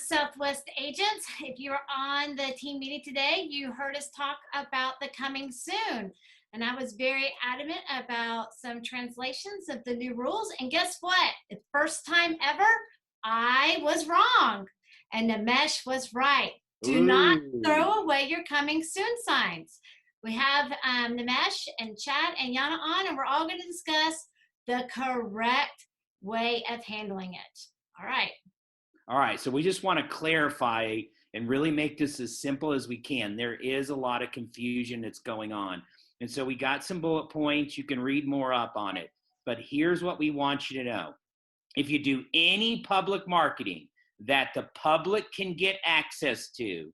Southwest agents. If you're on the team meeting today, you heard us talk about the coming soon. And I was very adamant about some translations of the new rules. And guess what? The first time ever, I was wrong. And Namesh was right. Do not throw away your coming soon signs. We have Namesh and Chad and Yana on, and we're all going to discuss the correct way of handling it. All right. All right, so we just want to clarify and really make this as simple as we can. There is a lot of confusion that's going on. And so we got some bullet points. You can read more up on it. But here's what we want you to know. If you do any public marketing that the public can get access to,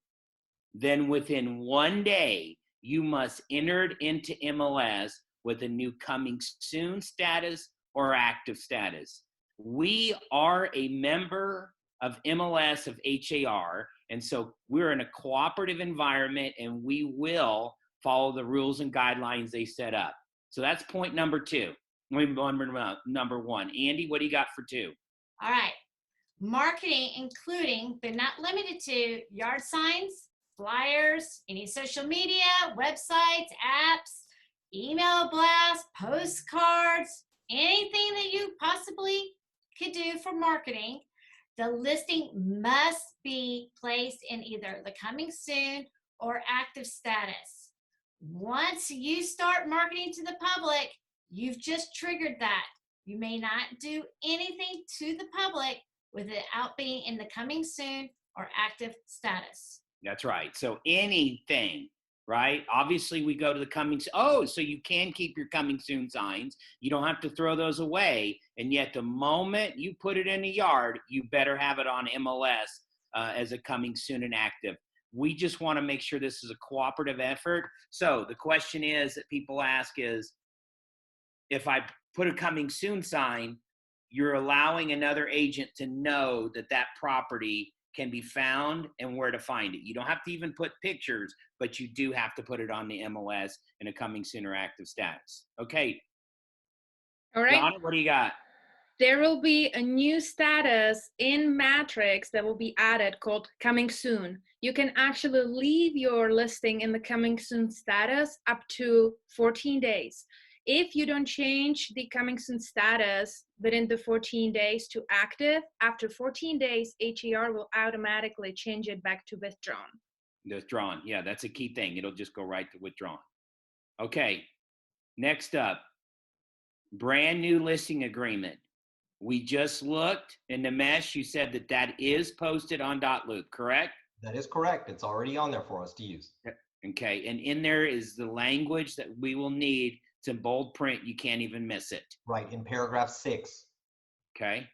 then within 1 day, you must enter it into MLS with a new coming soon status or active status. We are a member of MLS of HAR, and so we're in a cooperative environment, and we will follow the rules and guidelines they set up. So that's point number two. Number one. Andy, what do you got for two? All right. Marketing, including but not limited to yard signs, flyers, any social media, websites, apps, email blasts, postcards, anything that you possibly could do for marketing. The listing must be placed in either the coming soon or active status. Once you start marketing to the public, you've just triggered that. You may not do anything to the public without being in the coming soon or active status. That's right. So anything, right? Obviously, we go to the coming. Oh, so you can keep your coming soon signs. You don't have to throw those away. And yet the moment you put it in the yard, you better have it on MLS as a coming soon and active. We just want to make sure this is a cooperative effort. So the question is that people ask is, if I put a coming soon sign, you're allowing another agent to know that that property can be found and where to find it. You don't have to even put pictures, but you do have to put it on the MLS in a coming soon or active status. Okay. All right. Donna, what do you got? There will be a new status in Matrix that will be added called coming soon. You can actually leave your listing in the coming soon status up to 14 days. If you don't change the coming soon status within the 14 days to active, after 14 days, HAR will automatically change it back to withdrawn. Withdrawn. Yeah, that's a key thing. It'll just go right to withdrawn. Okay. Next up, brand new listing agreement. We just looked in the mesh. You said that that is posted on .loop, correct? That is correct. It's already on there for us to use. Okay. And in there is the language that we will need. It's in bold print. You can't even miss it. Right, in paragraph 6. Okay.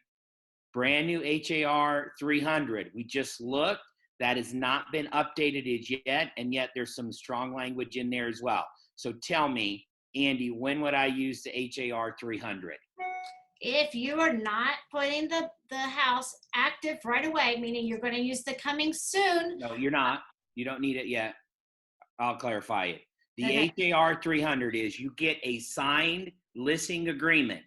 Brand new HAR 300. We just looked. That has not been updated as yet, and yet there's some strong language in there as well. So tell me, Andy, when would I use the HAR 300? If you are not putting the house active right away, meaning you're going to use the coming soon. No, you're not. You don't need it yet. I'll clarify it. The Okay. HAR 300 is you get a signed listing agreement,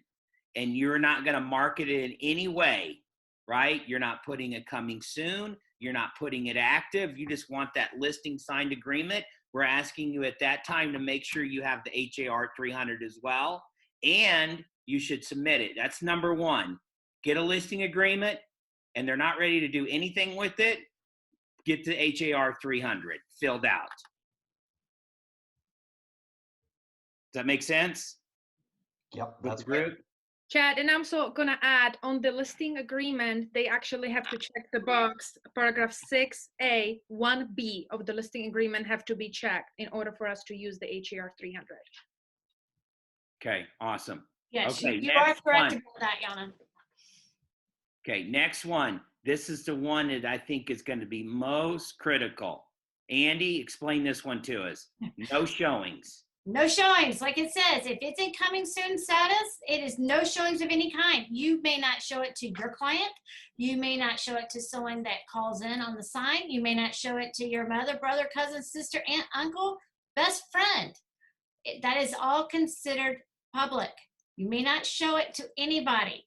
and you're not going to market it in any way, right? You're not putting it coming soon. You're not putting it active. You just want that listing signed agreement. We're asking you at that time to make sure you have the HAR 300 as well, and you should submit it. That's number one. Get a listing agreement, and they're not ready to do anything with it. Get the HAR 300 filled out. Does that make sense? Yep, that's great. great. Chad, and I'm also gonna add on the listing agreement, they actually have to check the box, paragraph 6A, 1B of the listing agreement have to be checked in order for us to use the HAR 300. Okay, awesome. Yes, Okay, you are next correct one. about that, Yana. Okay, next one. This is the one that I think is going to be most critical. Andy, explain this one to us. No showings. No showings, like it says, if it's in coming soon status, it is no showings of any kind. You may not show it to your client. You may not show it to someone that calls in on the sign. You may not show it to your mother, brother, cousin, sister, aunt, uncle, best friend. That is all considered public. You may not show it to anybody.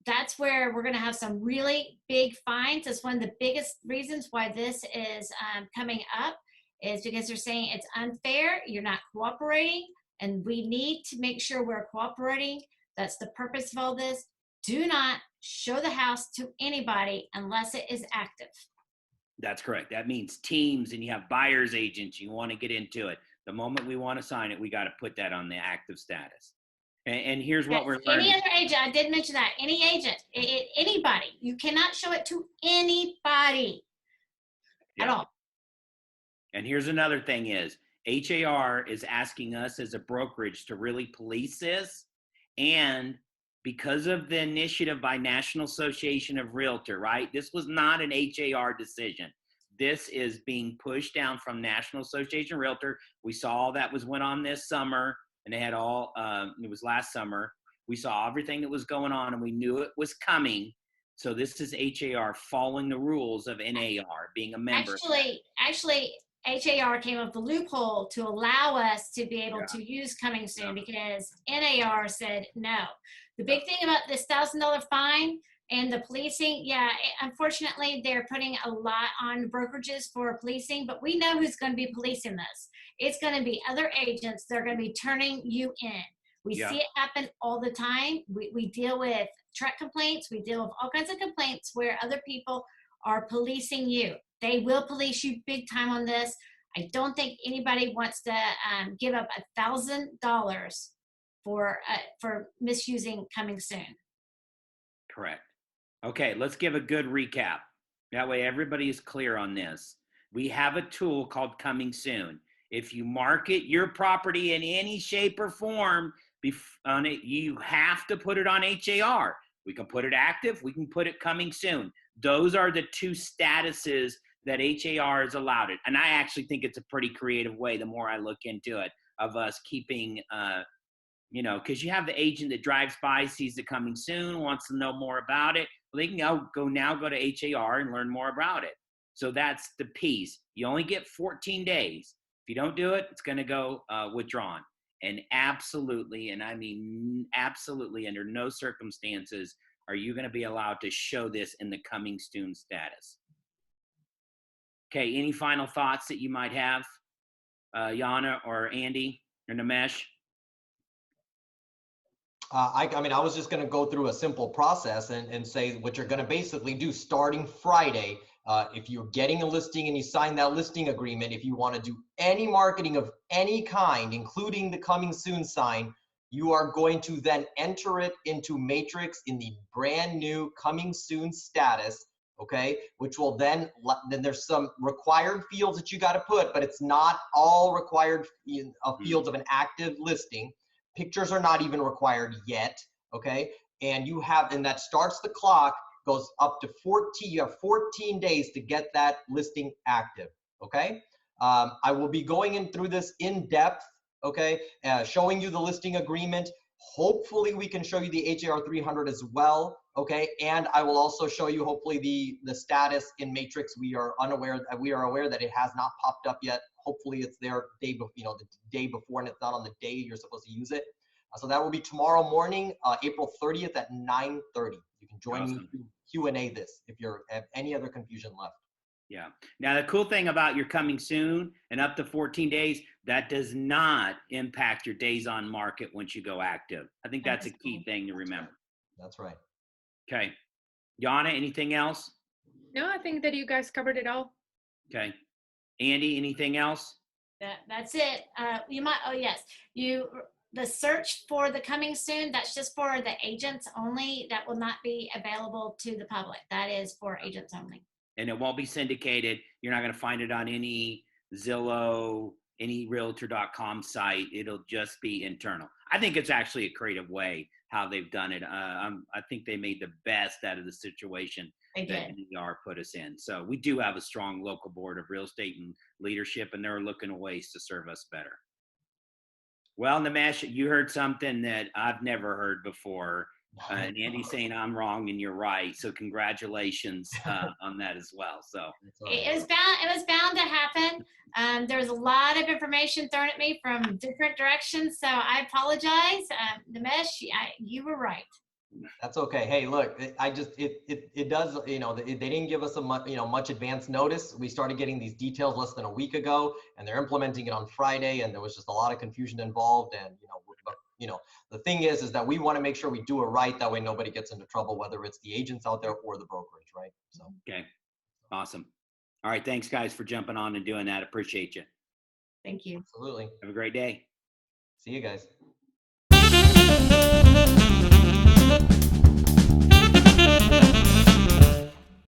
that's where we're going to have some really big fines. That's one of the biggest reasons why this is coming up, is because they're saying it's unfair, you're not cooperating, and we need to make sure we're cooperating. That's the purpose of all this. Do not show the house to anybody unless it is active. That's correct. That means teams, and you have buyer's agents, you want to get into it. The moment we want to sign it, we got to put that on the active status. And here's what we're learning. Any other agent, I did mention that, any agent, anybody, you cannot show it to anybody at all. And here's another thing is, HAR is asking us as a brokerage to really police this. And because of the initiative by National Association of Realtor, right? This was not an HAR decision. This is being pushed down from National Association of Realtor. We saw that went on this summer, and they had all, it was last summer. We saw everything that was going on, and we knew it was coming. So this is HAR following the rules of NAR, being a member. Actually, HAR came up with the loophole to allow us to be able to use coming soon, because NAR said no. The big thing about this $1,000 fine and the policing, unfortunately, they're putting a lot on brokerages for policing, but we know who's going to be policing this. It's going to be other agents. They're going to be turning you in. We see it happen all the time. We deal with truck complaints. We deal with all kinds of complaints where other people are policing you. They will police you big time on this. I don't think anybody wants to give up $1,000 for misusing coming soon. Correct. Okay, let's give a good recap. That way everybody is clear on this. We have a tool called Coming Soon. If you market your property in any shape or form on it, you have to put it on HAR. We can put it active. We can put it Coming Soon. Those are the two statuses that HAR has allowed it. And I actually think it's a pretty creative way, the more I look into it, of us keeping, because you have the agent that drives by, sees it coming soon, wants to know more about it. Well, they can go to HAR and learn more about it. So that's the piece. You only get 14 days. If you don't do it, it's going to go withdrawn. And absolutely, and I mean absolutely, under no circumstances are you going to be allowed to show this in the coming soon status. Okay, any final thoughts that you might have, Yana or Andy or Nimesh? I mean, I was just going to go through a simple process and say what you're going to basically do starting Friday. If you're getting a listing and you sign that listing agreement, if you want to do any marketing of any kind, including the coming soon sign, you are going to then enter it into Matrix in the brand new coming soon status. Okay, which will then there's some required fields that you got to put, but it's not all required fields of an active listing. Pictures are not even required yet. Okay, and that starts the clock, goes up to 14. You have 14 days to get that listing active. Okay, I will be going in through this in depth. Okay, showing you the listing agreement. Hopefully we can show you the HAR 300 as well. Okay, and I will also show you hopefully the status in Matrix. We are aware that it has not popped up yet. Hopefully it's there the day before, and it's not on the day you're supposed to use it. So that will be tomorrow morning, April 30th at 9:30. You can join me to Q&A this if you have any other confusion left. Yeah. Now, the cool thing about your coming soon and up to 14 days, that does not impact your days on market once you go active. I think that's a key thing to remember. That's right. Okay. Yana, anything else? No, I think that you guys covered it all. Okay. Andy, anything else? That's it. The search for the coming soon, that's just for the agents only. That will not be available to the public. That is for agents only. And it won't be syndicated. You're not going to find it on any Zillow, any realtor.com site. It'll just be internal. I think it's actually a creative way how they've done it. I think they made the best out of the situation that NAR put us in. So we do have a strong local board of real estate and leadership, and they're looking at ways to serve us better. Well, Nimesh, you heard something that I've never heard before. And Andy's saying I'm wrong and you're right. So congratulations on that as well. So it was bound to happen. There was a lot of information thrown at me from different directions. So I apologize. Nimesh, you were right. That's okay. Hey, look, it does, you know, they didn't give us much advance notice. We started getting these details less than a week ago, and they're implementing it on Friday, and there was just a lot of confusion involved. And, but, the thing is that we want to make sure we do it right. That way nobody gets into trouble, whether it's the agents out there or the brokerage, right? So. Okay, awesome. All right, thanks guys for jumping on and doing that. Appreciate you. Thank you. Absolutely. Have a great day. See you guys.